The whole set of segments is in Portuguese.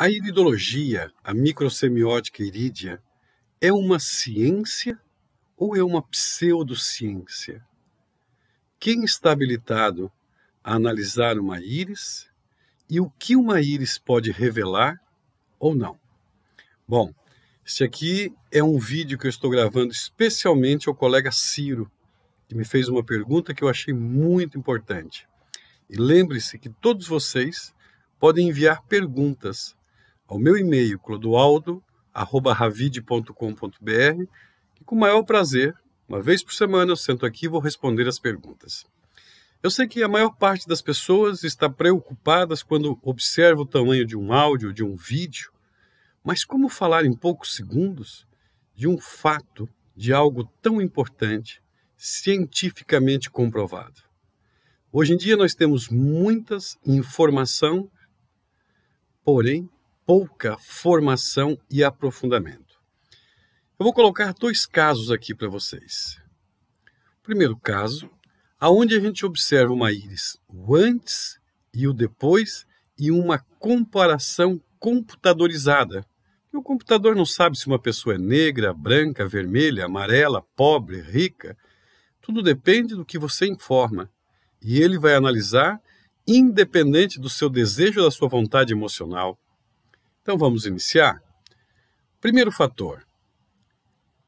A iridologia, a microsemiótica irídea, é uma ciência ou é uma pseudociência? Quem está habilitado a analisar uma íris e o que uma íris pode revelar ou não? Bom, este aqui é um vídeo que eu estou gravando especialmente ao colega Ciro, que me fez uma pergunta que eu achei muito importante. E lembre-se que todos vocês podem enviar perguntas ao meu e-mail, clodoaldo@ravide.com.br, e com o maior prazer, uma vez por semana, eu sento aqui e vou responder as perguntas. Eu sei que a maior parte das pessoas está preocupadas quando observa o tamanho de um áudio, de um vídeo, mas como falar em poucos segundos de um fato, de algo tão importante, cientificamente comprovado? Hoje em dia nós temos muitas informação, porém pouca formação e aprofundamento. Eu vou colocar dois casos aqui para vocês. O primeiro caso, aonde a gente observa uma íris, o antes e o depois, e uma comparação computadorizada. O computador não sabe se uma pessoa é negra, branca, vermelha, amarela, pobre, rica. Tudo depende do que você informa. E ele vai analisar independente do seu desejo ou da sua vontade emocional. Então vamos iniciar? Primeiro fator.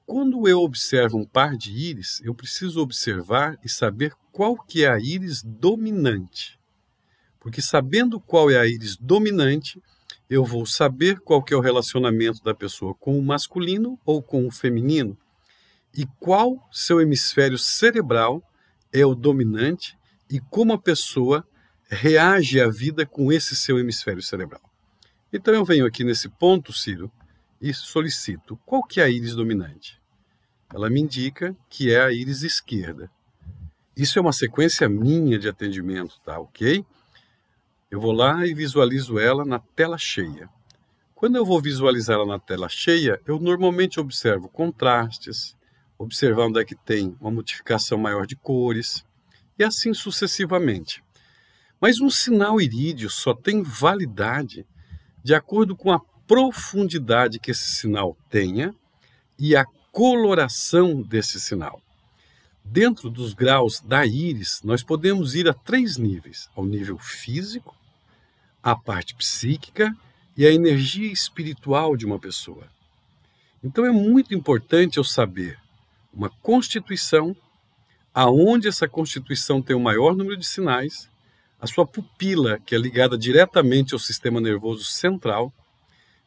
Quando eu observo um par de íris, eu preciso observar e saber qual que é a íris dominante. Porque sabendo qual é a íris dominante, eu vou saber qual que é o relacionamento da pessoa com o masculino ou com o feminino e qual seu hemisfério cerebral é o dominante e como a pessoa reage à vida com esse seu hemisfério cerebral. Então eu venho aqui nesse ponto, Ciro, e solicito qual que é a íris dominante. Ela me indica que é a íris esquerda. Isso é uma sequência minha de atendimento, tá ok? Eu vou lá e visualizo ela na tela cheia. Quando eu vou visualizar ela na tela cheia, eu normalmente observo contrastes, observar onde é que tem uma modificação maior de cores, e assim sucessivamente. Mas um sinal irídeo só tem validade de acordo com a profundidade que esse sinal tenha e a coloração desse sinal. Dentro dos graus da íris, nós podemos ir a 3 níveis: ao nível físico, a parte psíquica e a energia espiritual de uma pessoa. Então é muito importante eu saber uma constituição, aonde essa constituição tem o maior número de sinais, a sua pupila, que é ligada diretamente ao sistema nervoso central,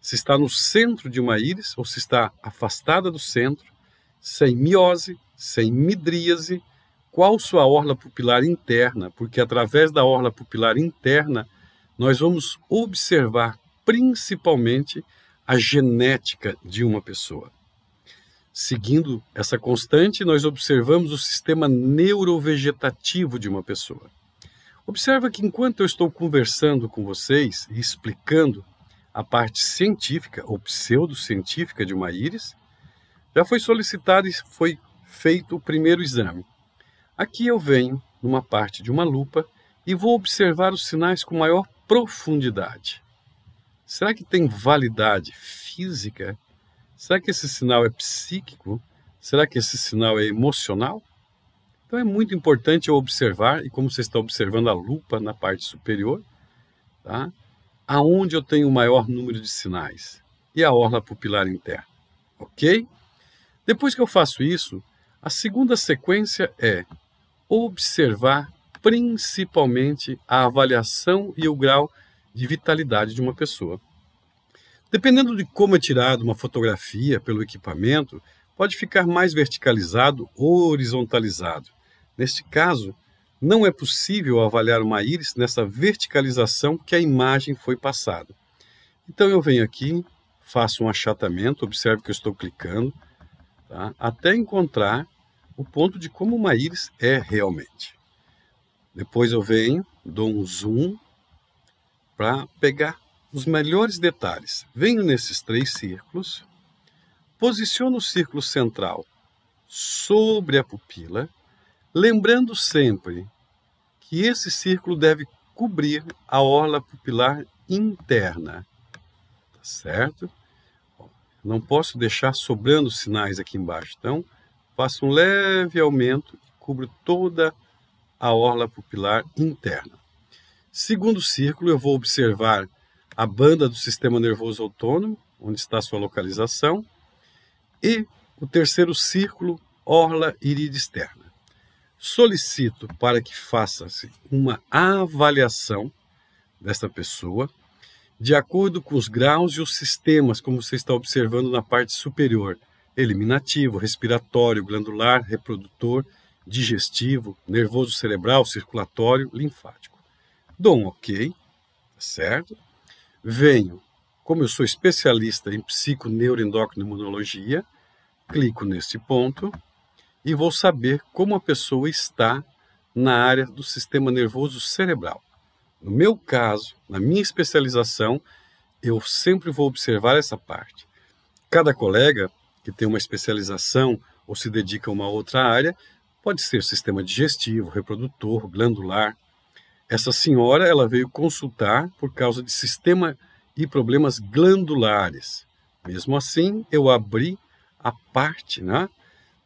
se está no centro de uma íris ou se está afastada do centro, sem miose, sem midríase, qual sua orla pupilar interna, porque através da orla pupilar interna nós vamos observar principalmente a genética de uma pessoa. Seguindo essa constante, nós observamos o sistema neurovegetativo de uma pessoa. Observa que enquanto eu estou conversando com vocês e explicando a parte científica ou pseudocientífica de uma íris, já foi solicitado e foi feito o primeiro exame. Aqui eu venho numa parte de uma lupa e vou observar os sinais com maior profundidade. Será que tem validade física? Será que esse sinal é psíquico? Será que esse sinal é emocional? Então é muito importante eu observar, e como você está observando a lupa na parte superior, tá? Aonde eu tenho o maior número de sinais e a orla pupilar interna, ok? Depois que eu faço isso, a segunda sequência é observar principalmente a avaliação e o grau de vitalidade de uma pessoa. Dependendo de como é tirada uma fotografia pelo equipamento, pode ficar mais verticalizado ou horizontalizado. Neste caso, não é possível avaliar uma íris nessa verticalização que a imagem foi passada. Então eu venho aqui, faço um achatamento, observe que eu estou clicando, tá? Até encontrar o ponto de como uma íris é realmente. Depois eu venho, dou um zoom para pegar os melhores detalhes. Venho nesses 3 círculos, posiciono o círculo central sobre a pupila, lembrando sempre que esse círculo deve cobrir a orla pupilar interna. certo? Não posso deixar sobrando sinais aqui embaixo, então faço um leve aumento e cubro toda a orla pupilar interna. Segundo círculo, eu vou observar a banda do sistema nervoso autônomo, onde está a sua localização, e o terceiro círculo, orla irídea externa. Solicito para que faça-se uma avaliação dessa pessoa, de acordo com os graus e os sistemas, como você está observando na parte superior, eliminativo, respiratório, glandular, reprodutor, digestivo, nervoso cerebral, circulatório, linfático. Dou um ok, certo? Venho, como eu sou especialista em psiconeuroendocrinologia, clico nesse ponto e vou saber como a pessoa está na área do sistema nervoso cerebral. No meu caso, na minha especialização, eu sempre vou observar essa parte. Cada colega que tem uma especialização ou se dedica a uma outra área, pode ser sistema digestivo, reprodutor, glandular. Essa senhora, ela veio consultar por causa de sistema e problemas glandulares. Mesmo assim, eu abri a parte, né,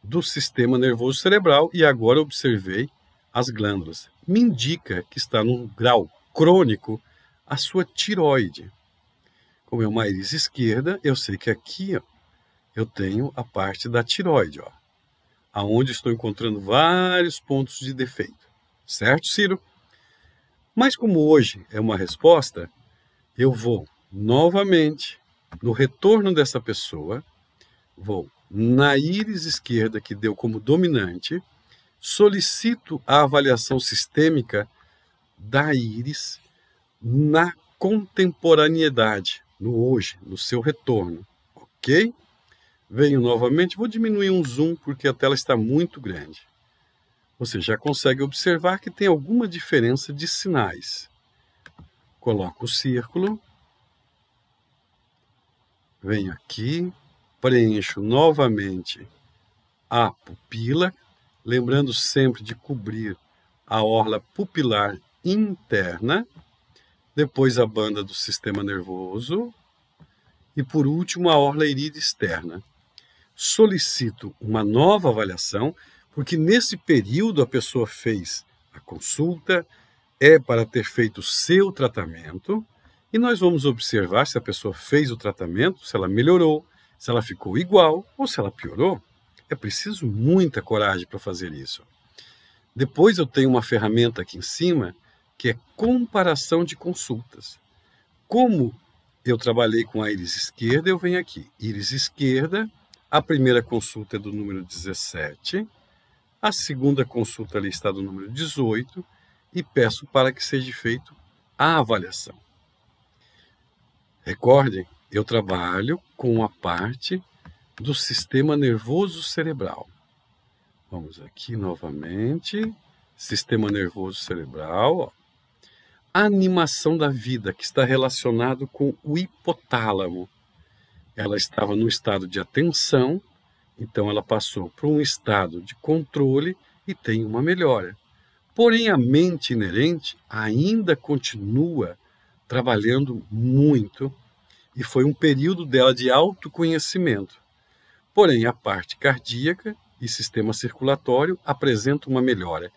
do sistema nervoso cerebral e agora observei as glândulas. Me indica que está num grau crônico a sua tireoide. Como é uma íris esquerda, eu sei que aqui, ó, eu tenho a parte da tireoide, ó, aonde estou encontrando vários pontos de defeito. Certo, Ciro? Mas como hoje é uma resposta, eu vou novamente no retorno dessa pessoa, vou na íris esquerda que deu como dominante, solicito a avaliação sistêmica da íris na contemporaneidade, no hoje, no seu retorno, ok? Venho novamente, vou diminuir um zoom porque a tela está muito grande. Você já consegue observar que tem alguma diferença de sinais. Coloco o círculo, venho aqui, preencho novamente a pupila, lembrando sempre de cobrir a orla pupilar interna, depois a banda do sistema nervoso e, por último, a orla irídea externa. Solicito uma nova avaliação, porque nesse período a pessoa fez a consulta, é para ter feito o seu tratamento, e nós vamos observar se a pessoa fez o tratamento, se ela melhorou, se ela ficou igual ou se ela piorou. É preciso muita coragem para fazer isso. Depois eu tenho uma ferramenta aqui em cima, que é comparação de consultas. Como eu trabalhei com a íris esquerda, eu venho aqui. Íris esquerda, a primeira consulta é do número 17, a segunda consulta ali está do número 18, e peço para que seja feita a avaliação. Recordem, eu trabalho com a parte do sistema nervoso cerebral. Vamos aqui novamente, sistema nervoso cerebral, ó. A animação da vida, que está relacionado com o hipotálamo. Ela estava no estado de atenção, então ela passou para um estado de controle e tem uma melhora. Porém, a mente inerente ainda continua trabalhando muito e foi um período dela de autoconhecimento. Porém, a parte cardíaca e sistema circulatório apresentam uma melhora.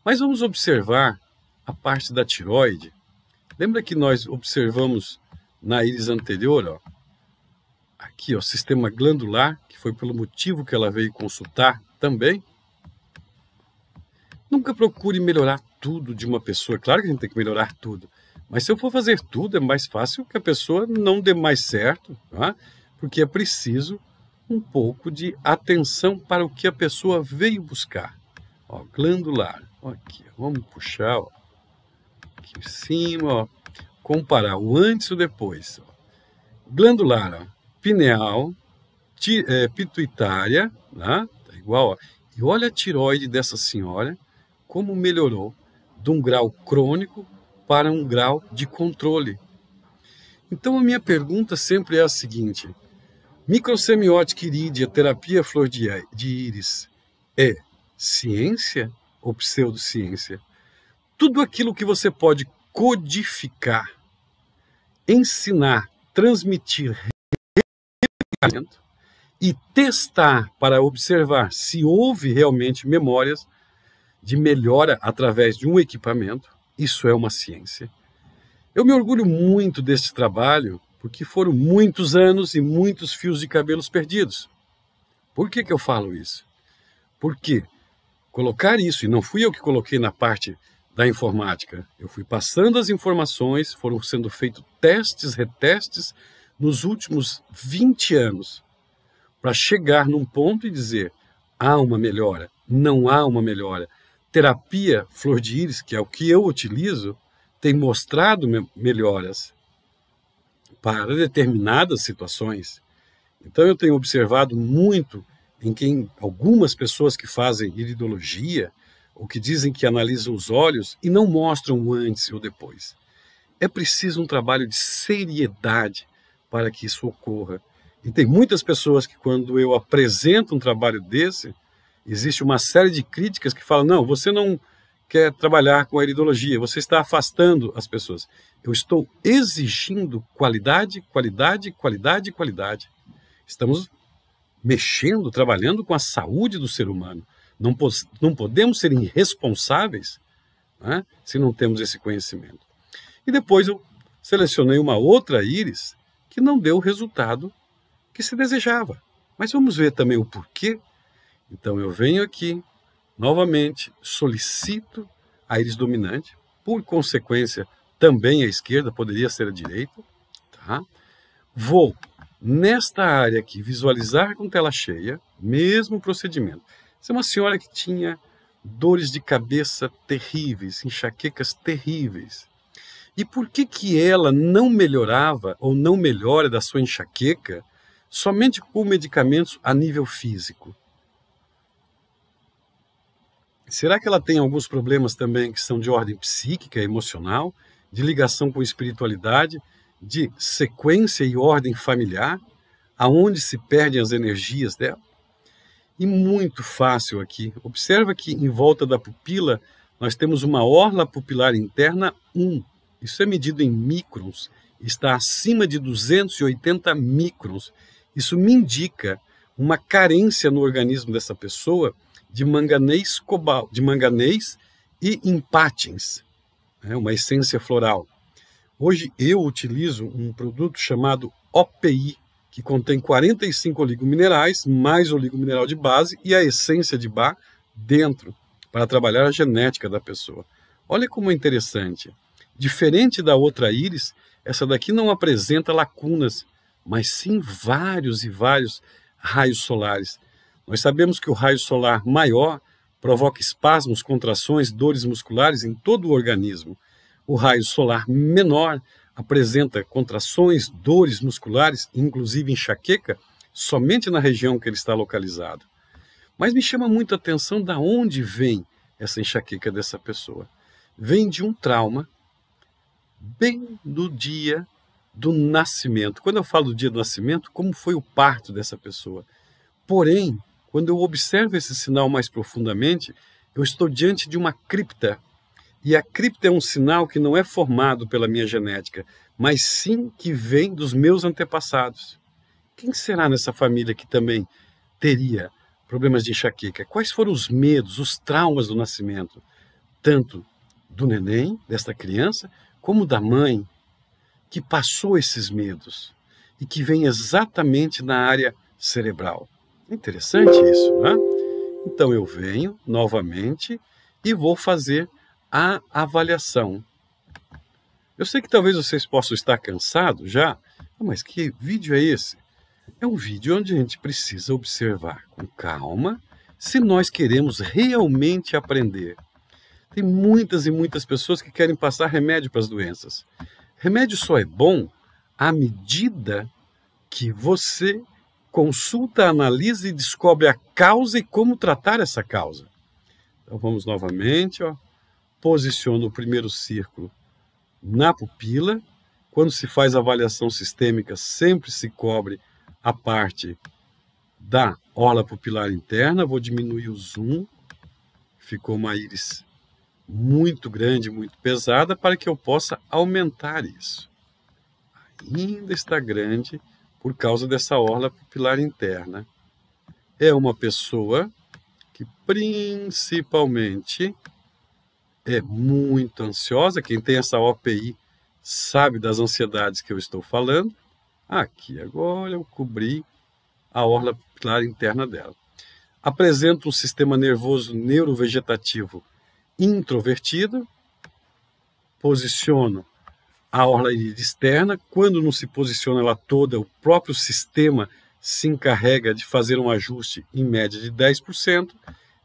Mas vamos observar a parte da tireoide. Lembra que nós observamos na íris anterior, ó, aqui, ó, sistema glandular, que foi pelo motivo que ela veio consultar também? Nunca procure melhorar tudo de uma pessoa. Claro que a gente tem que melhorar tudo. Mas se eu for fazer tudo, é mais fácil que a pessoa não dê mais certo, tá? Porque é preciso um pouco de atenção para o que a pessoa veio buscar. Ó, glandular. Ó, aqui, ó, vamos puxar, ó, aqui em cima, ó, comparar o antes e o depois. Ó. Glandular, ó, pineal, pituitária, tá? Tá igual, ó. E olha a tireoide dessa senhora, como melhorou de um grau crônico para um grau de controle. Então a minha pergunta sempre é a seguinte: microsemiótica irídea, terapia flor de íris, é ciência ou pseudociência? Tudo aquilo que você pode codificar, ensinar, transmitir e testar para observar se houve realmente memórias de melhora através de um equipamento. Isso é uma ciência. Eu me orgulho muito desse trabalho porque foram muitos anos e muitos fios de cabelos perdidos. Por que eu falo isso? Porque colocar isso, e não fui eu que coloquei na parte da informática, eu fui passando as informações, foram sendo feitos testes, retestes nos últimos 20 anos, para chegar num ponto e dizer, há uma melhora, não há uma melhora. Terapia flor de íris, que é o que eu utilizo, tem mostrado melhoras para determinadas situações. Então eu tenho observado muito em quem algumas pessoas que fazem iridologia, ou que dizem que analisam os olhos e não mostram o antes e o depois. É preciso um trabalho de seriedade para que isso ocorra. E tem muitas pessoas que, quando eu apresento um trabalho desse, existe uma série de críticas que falam, não, você não quer trabalhar com a iridologia, você está afastando as pessoas. Eu estou exigindo qualidade, qualidade, qualidade, qualidade. Estamos mexendo, trabalhando com a saúde do ser humano. Não podemos ser irresponsáveis, né, se não temos esse conhecimento. E depois eu selecionei uma outra íris que não deu o resultado que se desejava. Mas vamos ver também o porquê. Então eu venho aqui, novamente, solicito a íris dominante, por consequência, também a esquerda, poderia ser a direita. Tá? Vou, nesta área aqui, visualizar com tela cheia, mesmo procedimento. Essa é uma senhora que tinha dores de cabeça terríveis, enxaquecas terríveis. E por que ela não melhorava ou não melhora da sua enxaqueca somente com medicamentos a nível físico? Será que ela tem alguns problemas também que são de ordem psíquica, emocional, de ligação com espiritualidade, de sequência e ordem familiar, aonde se perdem as energias dela? E muito fácil aqui. Observa que em volta da pupila nós temos uma orla pupilar interna 1. Isso é medido em microns, está acima de 280 microns. Isso me indica uma carência no organismo dessa pessoa de manganês, de manganês e empátins, uma essência floral. Hoje eu utilizo um produto chamado OPI, que contém 45 oligominerais, mais oligomineral de base e a essência de Bach dentro, para trabalhar a genética da pessoa. Olha como é interessante. Diferente da outra íris, essa daqui não apresenta lacunas, mas sim vários e vários raios solares. Nós sabemos que o raio solar maior provoca espasmos, contrações, dores musculares em todo o organismo. O raio solar menor apresenta contrações, dores musculares, inclusive enxaqueca, somente na região que ele está localizado. Mas me chama muito a atenção de onde vem essa enxaqueca dessa pessoa. Vem de um trauma bem no dia do nascimento. Quando eu falo do dia do nascimento, como foi o parto dessa pessoa? Porém, quando eu observo esse sinal mais profundamente, eu estou diante de uma cripta. E a cripta é um sinal que não é formado pela minha genética, mas sim que vem dos meus antepassados. Quem será nessa família que também teria problemas de enxaqueca? Quais foram os medos, os traumas do nascimento? Tanto do neném, desta criança, como da mãe, que passou esses medos e que vem exatamente na área cerebral. Interessante isso, né? Então eu venho novamente e vou fazer a avaliação. Eu sei que talvez vocês possam estar cansados já, mas que vídeo é esse? É um vídeo onde a gente precisa observar com calma se nós queremos realmente aprender. Tem muitas e muitas pessoas que querem passar remédio para as doenças. Remédio só é bom à medida que você consulta, analisa e descobre a causa e como tratar essa causa. Então vamos novamente, posiciona o primeiro círculo na pupila. Quando se faz avaliação sistêmica, sempre se cobre a parte da orla pupilar interna. Vou diminuir o zoom. Ficou uma íris muito grande, muito pesada, para que eu possa aumentar isso. ainda está grande por causa dessa orla pupilar interna. É uma pessoa que principalmente é muito ansiosa. Quem tem essa OPI sabe das ansiedades que eu estou falando. Aqui agora eu cobri a orla pupilar interna dela. Apresenta um sistema nervoso neurovegetativo introvertido. Posiciono a orla iris externa. Quando não se posiciona ela toda, o próprio sistema se encarrega de fazer um ajuste em média de 10%.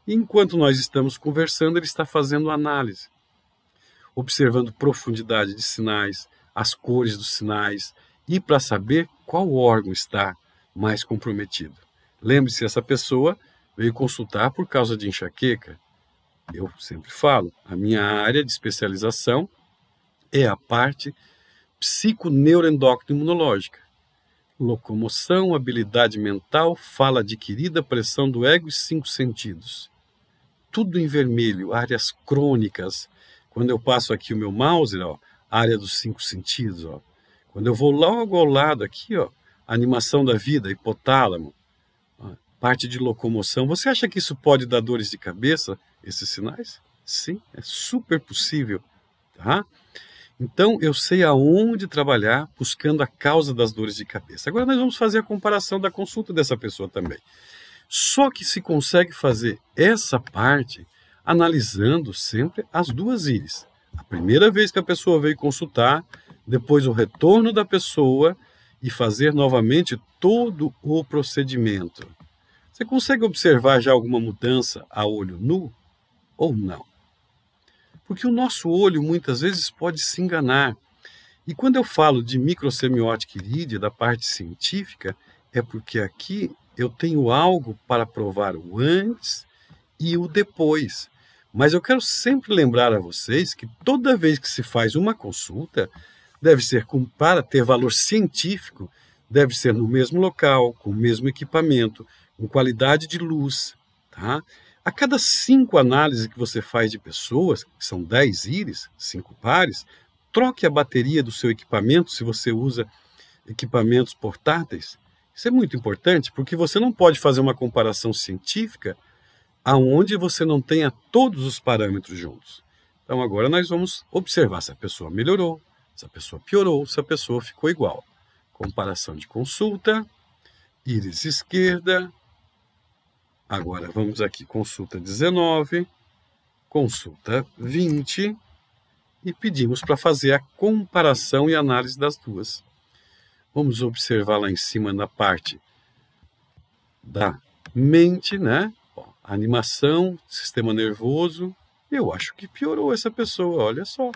E enquanto nós estamos conversando, ele está fazendo análise, observando profundidade de sinais, as cores dos sinais, e para saber qual órgão está mais comprometido. Lembre-se, essa pessoa veio consultar por causa de enxaqueca. Eu sempre falo, a minha área de especialização é a parte psiconeuroendócrina imunológica. Locomoção, habilidade mental, fala adquirida, pressão do ego e 5 sentidos. Tudo em vermelho, áreas crônicas. Quando eu passo aqui o meu mouse, ó, área dos 5 sentidos. Ó. Quando eu vou logo ao lado aqui, ó, animação da vida, hipotálamo, ó, parte de locomoção. Você acha que isso pode dar dores de cabeça, esses sinais? Sim, é super possível. Tá? Então, eu sei aonde trabalhar buscando a causa das dores de cabeça. Agora nós vamos fazer a comparação da consulta dessa pessoa também. Só que se consegue fazer essa parte analisando sempre as duas íris. A primeira vez que a pessoa veio consultar, depois o retorno da pessoa e fazer novamente todo o procedimento. Você consegue observar já alguma mudança a olho nu ou não? Porque o nosso olho muitas vezes pode se enganar. E quando eu falo de microsemiótica irídea, da parte científica, é porque aqui eu tenho algo para provar o antes e o depois. Mas eu quero sempre lembrar a vocês que toda vez que se faz uma consulta, deve ser para ter valor científico, deve ser no mesmo local, com o mesmo equipamento, com qualidade de luz, tá? A cada 5 análises que você faz de pessoas, que são 10 íris, 5 pares, troque a bateria do seu equipamento, se você usa equipamentos portáteis. Isso é muito importante, porque você não pode fazer uma comparação científica aonde você não tenha todos os parâmetros juntos. Então agora nós vamos observar se a pessoa melhorou, se a pessoa piorou, se a pessoa ficou igual. Comparação de consulta, íris esquerda. Agora vamos aqui, consulta 19, consulta 20, e pedimos para fazer a comparação e análise das duas. Vamos observar lá em cima na parte da mente, né? Ó, animação, sistema nervoso. Eu acho que piorou essa pessoa, olha só.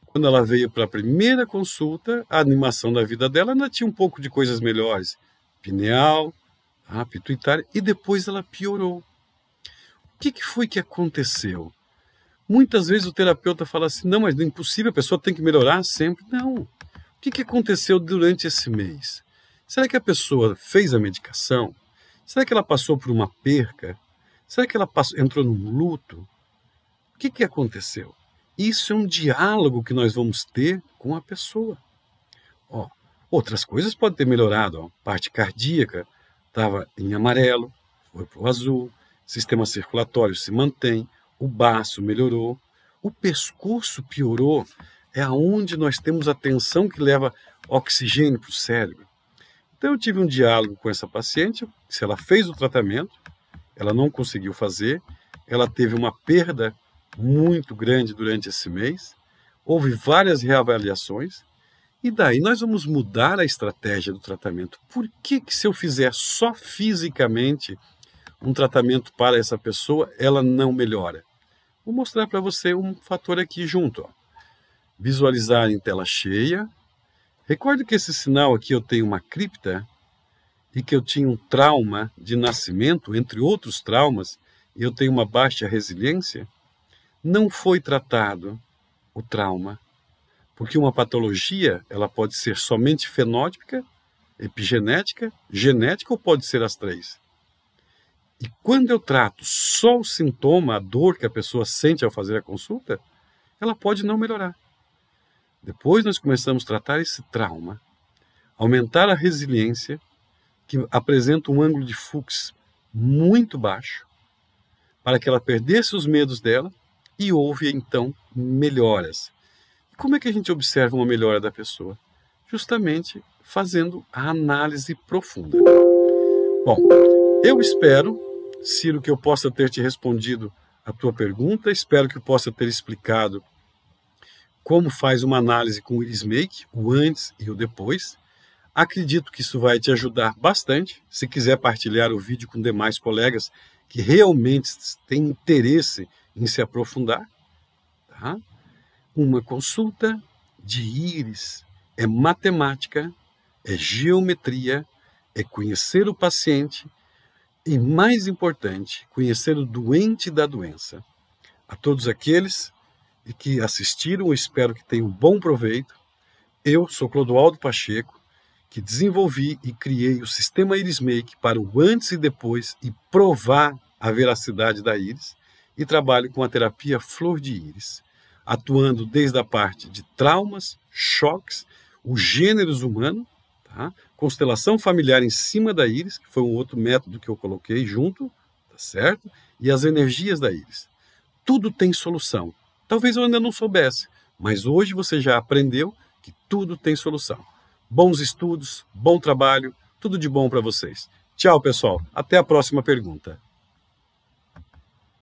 Quando ela veio para a primeira consulta, a animação da vida dela ainda tinha um pouco de coisas melhores. Pineal, pituitária, e depois ela piorou. O que foi que aconteceu? Muitas vezes o terapeuta fala assim, não, mas não é impossível, a pessoa tem que melhorar sempre. Não. O que aconteceu durante esse mês? Será que a pessoa fez a medicação? Será que ela passou por uma perca? Será que ela entrou num luto? O que aconteceu? Isso é um diálogo que nós vamos ter com a pessoa. Ó, outras coisas podem ter melhorado. Ó, parte cardíaca estava em amarelo, foi para o azul, sistema circulatório se mantém, o baço melhorou, o pescoço piorou, é aonde nós temos a tensão que leva oxigênio para o cérebro. Então eu tive um diálogo com essa paciente, se ela fez o tratamento, ela não conseguiu fazer, ela teve uma perda muito grande durante esse mês, houve várias reavaliações, e daí nós vamos mudar a estratégia do tratamento. Por que se eu fizer só fisicamente um tratamento para essa pessoa, ela não melhora? Vou mostrar para você um fator aqui junto. Ó. Visualizar em tela cheia. Recorde que esse sinal aqui eu tenho uma cripta e que eu tinha um trauma de nascimento, entre outros traumas, e eu tenho uma baixa resiliência. Não foi tratado o trauma. Porque uma patologia, ela pode ser somente fenótipica, epigenética, genética ou pode ser as 3. E quando eu trato só o sintoma, a dor que a pessoa sente ao fazer a consulta, ela pode não melhorar. Depois nós começamos a tratar esse trauma, aumentar a resiliência, que apresenta um ângulo de Fuchs muito baixo, para que ela perdesse os medos dela e houve então melhoras. E como é que a gente observa uma melhora da pessoa? Justamente fazendo a análise profunda. Bom, eu espero, Ciro, que eu possa ter te respondido a tua pergunta, espero que eu possa ter explicado como faz uma análise com o IrisMake, o antes e o depois. Acredito que isso vai te ajudar bastante. Se quiser partilhar o vídeo com demais colegas que realmente têm interesse em se aprofundar, tá? Uma consulta de íris é matemática, é geometria, é conhecer o paciente e, mais importante, conhecer o doente da doença. A todos aqueles que assistiram, eu espero que tenham bom proveito. Eu sou Clodoaldo Pacheco, que desenvolvi e criei o sistema IrisMake para o antes e depois e provar a veracidade da íris, e trabalho com a terapia flor de íris, atuando desde a parte de traumas, choques, os gêneros humanos, tá? Constelação familiar em cima da íris, que foi um outro método que eu coloquei junto, tá certo? E as energias da íris. Tudo tem solução. Talvez eu ainda não soubesse, mas hoje você já aprendeu que tudo tem solução. Bons estudos, bom trabalho, tudo de bom para vocês. Tchau, pessoal. Até a próxima pergunta.